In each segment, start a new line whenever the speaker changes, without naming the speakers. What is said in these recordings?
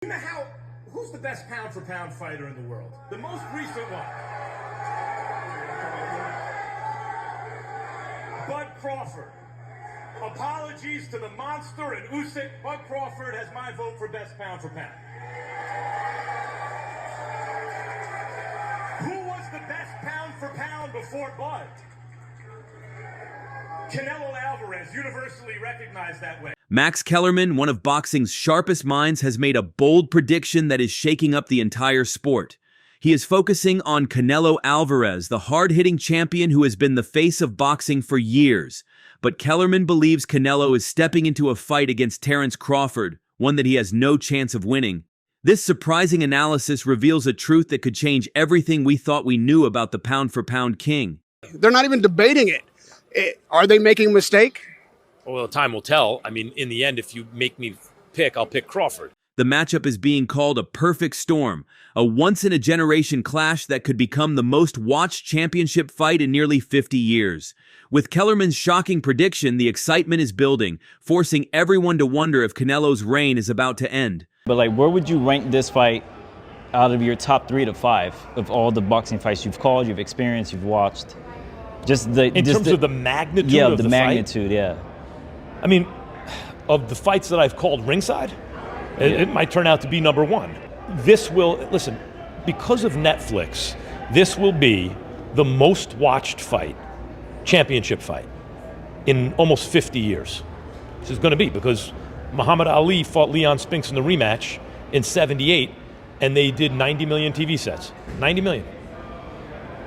You know who's the best pound-for-pound fighter in the world? The most recent one. Bud Crawford. Apologies to the monster and Usyk. Bud Crawford has my vote for best pound-for-pound. Who was the best pound-for-pound before Bud? Canelo Alvarez, universally recognized that way.
Max Kellerman, one of boxing's sharpest minds, has made a bold prediction that is shaking up the entire sport. He is focusing on Canelo Alvarez, the hard-hitting champion who has been the face of boxing for years. But Kellerman believes Canelo is stepping into a fight against Terence Crawford, one that he has no chance of winning. This surprising analysis reveals a truth that could change everything we thought we knew about the pound-for-pound king.
They're not even debating it. Are they making a mistake?
Well, time will tell. I mean, in the end, if you make me pick, I'll pick Crawford.
The matchup is being called a perfect storm, a once-in-a-generation clash that could become the most-watched championship fight in nearly 50 years. With Kellerman's shocking prediction, the excitement is building, forcing everyone to wonder if Canelo's reign is about to end.
But where would you rank this fight out of your top 3 to 5 of all the boxing fights you've called, you've experienced, you've watched?
In terms of the magnitude of the fight?
Yeah, the magnitude, yeah.
I mean, of the fights that I've called ringside, it might turn out to be number 1. This will, listen, because of Netflix, this will be the most watched fight, championship fight, in almost 50 years. This is going to be because Muhammad Ali fought Leon Spinks in the rematch in '78, and they did 90 million TV sets. 90 million.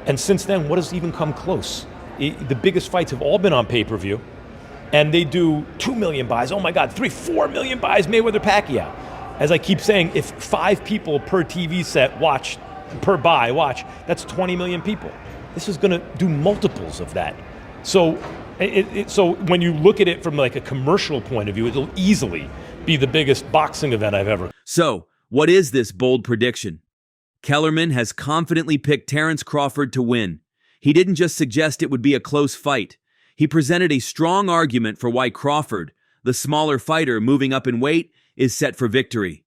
And since then, what has even come close? The biggest fights have all been on pay-per-view, and they do 2 million buys. Oh my God, 4 million buys, Mayweather-Pacquiao. As I keep saying, if 5 people per TV set watch, that's 20 million people. This is gonna do multiples of that. So, so when you look at it from like a commercial point of view, it'll easily be the biggest boxing event I've ever.
So, what is this bold prediction? Kellerman has confidently picked Terence Crawford to win. He didn't just suggest it would be a close fight. He presented a strong argument for why Crawford, the smaller fighter moving up in weight, is set for victory.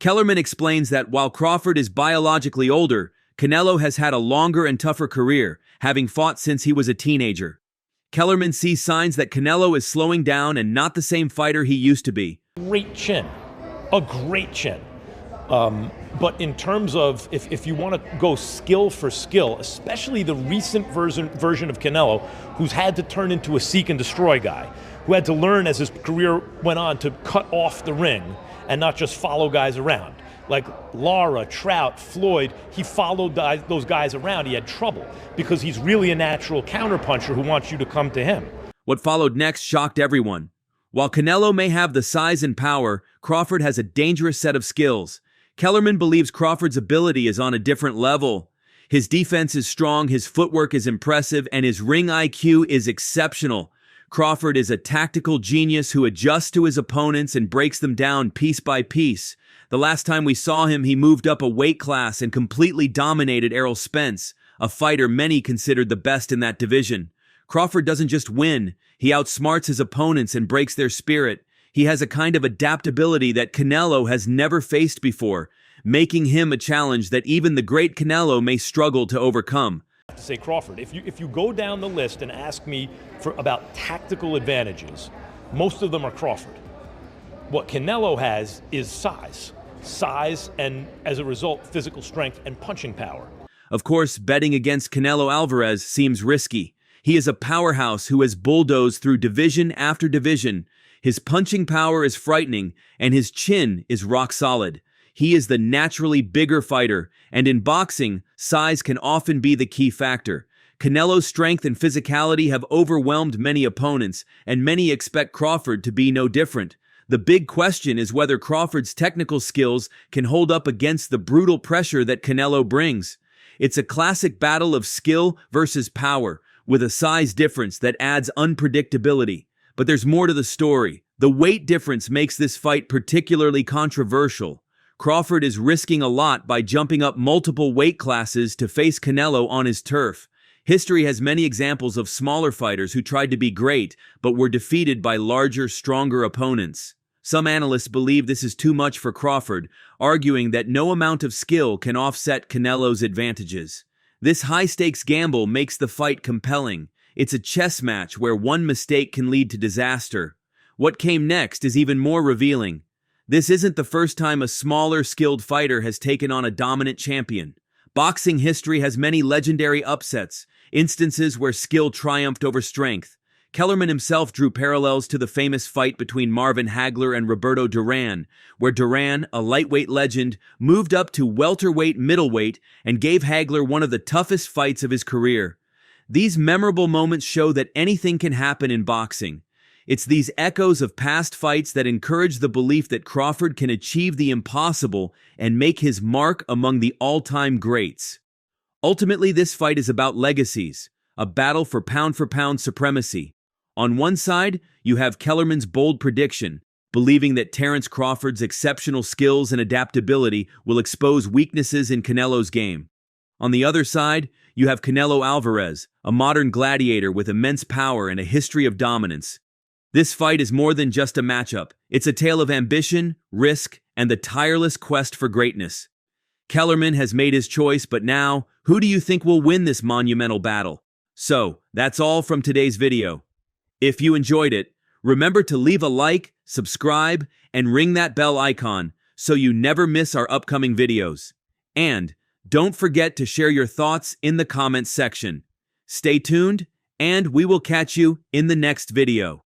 Kellerman explains that while Crawford is biologically older, Canelo has had a longer and tougher career, having fought since he was a teenager. Kellerman sees signs that Canelo is slowing down and not the same fighter he used to be.
Great chin, a great chin. But in terms of, if you want to go skill for skill, especially the recent version of Canelo, who's had to turn into a seek and destroy guy, who had to learn as his career went on to cut off the ring and not just follow guys around. Like Lara, Trout, Floyd, he followed those guys around. He had trouble because he's really a natural counterpuncher who wants you to come to him.
What followed next shocked everyone. While Canelo may have the size and power, Crawford has a dangerous set of skills. Kellerman believes Crawford's ability is on a different level. His defense is strong, his footwork is impressive, and his ring IQ is exceptional. Crawford is a tactical genius who adjusts to his opponents and breaks them down piece by piece. The last time we saw him, he moved up a weight class and completely dominated Errol Spence, a fighter many considered the best in that division. Crawford doesn't just win, he outsmarts his opponents and breaks their spirit. He has a kind of adaptability that Canelo has never faced before, making him a challenge that even the great Canelo may struggle to overcome.
To say Crawford, if you go down the list and ask me about tactical advantages, most of them are Crawford. What Canelo has is size, and as a result, physical strength and punching power.
Of course, betting against Canelo Alvarez seems risky. He is a powerhouse who has bulldozed through division after division. His punching power is frightening, and his chin is rock solid. He is the naturally bigger fighter, and in boxing, size can often be the key factor. Canelo's strength and physicality have overwhelmed many opponents, and many expect Crawford to be no different. The big question is whether Crawford's technical skills can hold up against the brutal pressure that Canelo brings. It's a classic battle of skill versus power, with a size difference that adds unpredictability. But there's more to the story. The weight difference makes this fight particularly controversial. Crawford is risking a lot by jumping up multiple weight classes to face Canelo on his turf. History has many examples of smaller fighters who tried to be great, but were defeated by larger, stronger opponents. Some analysts believe this is too much for Crawford, arguing that no amount of skill can offset Canelo's advantages. This high-stakes gamble makes the fight compelling. It's a chess match where one mistake can lead to disaster. What came next is even more revealing. This isn't the first time a smaller, skilled fighter has taken on a dominant champion. Boxing history has many legendary upsets, instances where skill triumphed over strength. Kellerman himself drew parallels to the famous fight between Marvin Hagler and Roberto Duran, where Duran, a lightweight legend, moved up to welterweight middleweight and gave Hagler one of the toughest fights of his career. These memorable moments show that anything can happen in boxing. It's these echoes of past fights that encourage the belief that Crawford can achieve the impossible and make his mark among the all-time greats. Ultimately, this fight is about legacies, a battle for pound supremacy. On one side, you have Kellerman's bold prediction, believing that Terence Crawford's exceptional skills and adaptability will expose weaknesses in Canelo's game. On the other side, you have Canelo Alvarez, a modern gladiator with immense power and a history of dominance. This fight is more than just a matchup. It's a tale of ambition, risk, and the tireless quest for greatness. Kellerman has made his choice, but now, who do you think will win this monumental battle? So, that's all from today's video. If you enjoyed it, remember to leave a like, subscribe, and ring that bell icon so you never miss our upcoming videos. And don't forget to share your thoughts in the comments section. Stay tuned, and we will catch you in the next video.